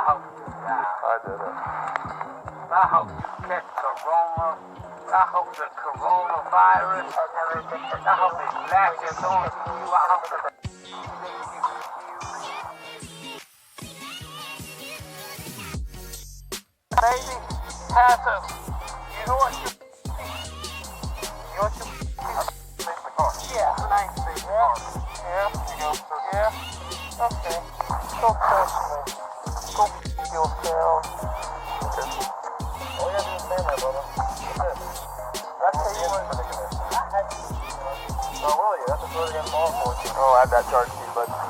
hope you die. I did it. I hope you catch corona. I hope the coronavirus. I hope it latches on to you. I hope it makes you confused. Baby, pass up. You know what you. You know what you. Yeah, nice big car. Yeah, you go. Yeah. Okay. Go personally. Go yourself. All you gotta do is stand there, brother. That's it. That's how you want to do it. Oh, will you? That's a really good ball for you. Oh, I have that charge sheet, bud.